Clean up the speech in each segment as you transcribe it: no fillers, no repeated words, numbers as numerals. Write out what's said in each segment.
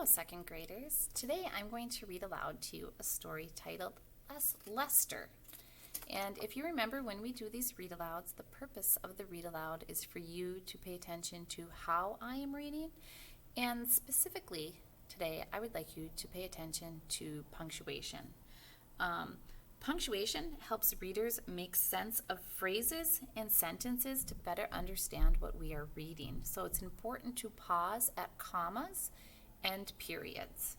Hello, second graders. Today I'm going to read aloud to you a story titled Lester. And if you remember, when we do these read alouds, the purpose of the read aloud is for you to pay attention to how I am reading. And specifically, today I would like you to pay attention to punctuation. Punctuation helps readers make sense of phrases and sentences to better understand what we are reading. So it's important to pause at commas and periods.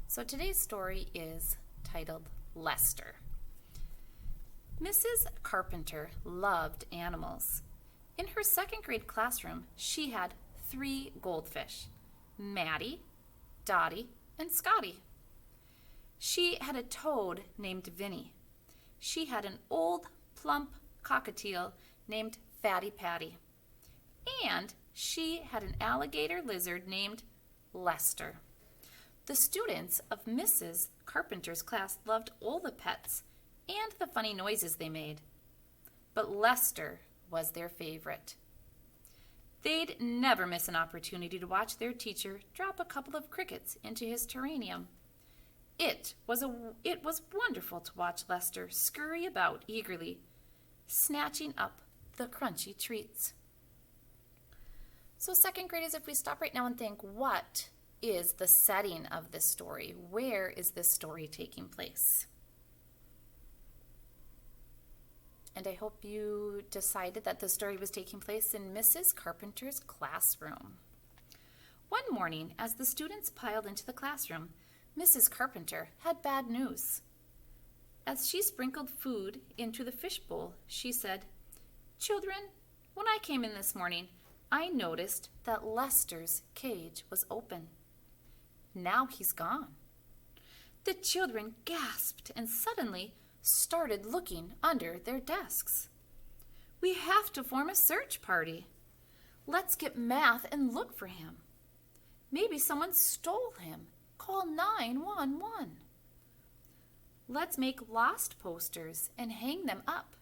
So today's story is titled Lester. Mrs. Carpenter loved animals. In her second grade classroom, she had 3 goldfish, Maddie, Dottie, and Scotty. She had a toad named Vinny. She had an old, plump cockatiel named Fatty Patty. And she had an alligator lizard named Lester. The students of Mrs. Carpenter's class loved all the pets and the funny noises they made. But Lester was their favorite. They'd never miss an opportunity to watch their teacher drop a couple of crickets into his terrarium. It was wonderful to watch Lester scurry about eagerly, snatching up the crunchy treats. So second graders, if we stop right now and think, what is the setting of this story? Where is this story taking place? And I hope you decided that the story was taking place in Mrs. Carpenter's classroom. One morning, as the students piled into the classroom, Mrs. Carpenter had bad news. As she sprinkled food into the fishbowl, she said, "Children, when I came in this morning, I noticed that Lester's cage was open. Now he's gone." The children gasped and suddenly started looking under their desks. "We have to form a search party. Let's get Math and look for him. Maybe someone stole him. Call 911. Let's make lost posters and hang them up."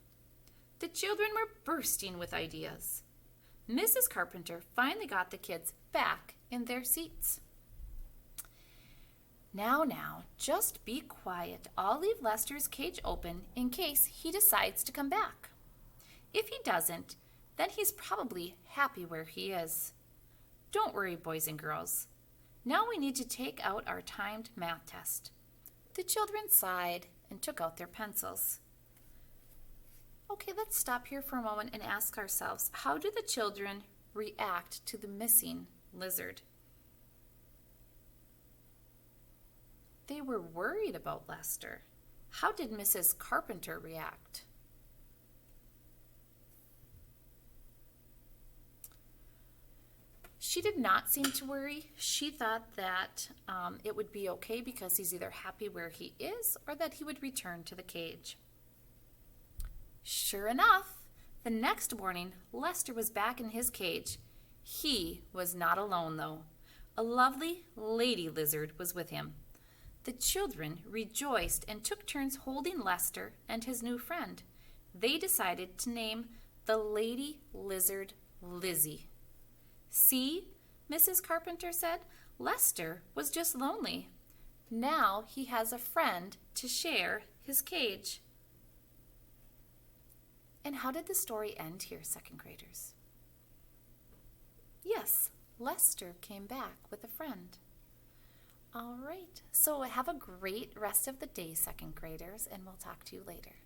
The children were bursting with ideas. Mrs. Carpenter finally got the kids back in their seats. Now, just be quiet. I'll leave Lester's cage open in case he decides to come back. If he doesn't, then he's probably happy where he is. Don't worry, boys and girls. Now we need to take out our timed math test. The children sighed and took out their pencils. Okay, let's stop here for a moment and ask ourselves, how do the children react to the missing lizard? They were worried about Lester. How did Mrs. Carpenter react? She did not seem to worry. She thought that it would be okay because he's either happy where he is or that he would return to the cage. Sure enough, the next morning, Lester was back in his cage. He was not alone, though. A lovely lady lizard was with him. The children rejoiced and took turns holding Lester and his new friend. They decided to name the lady lizard Lizzie. "See," Mrs. Carpenter said, "Lester was just lonely. Now he has a friend to share his cage." And how did the story end here, second graders? Yes, Lester came back with a friend. All right, so have a great rest of the day, second graders, and we'll talk to you later.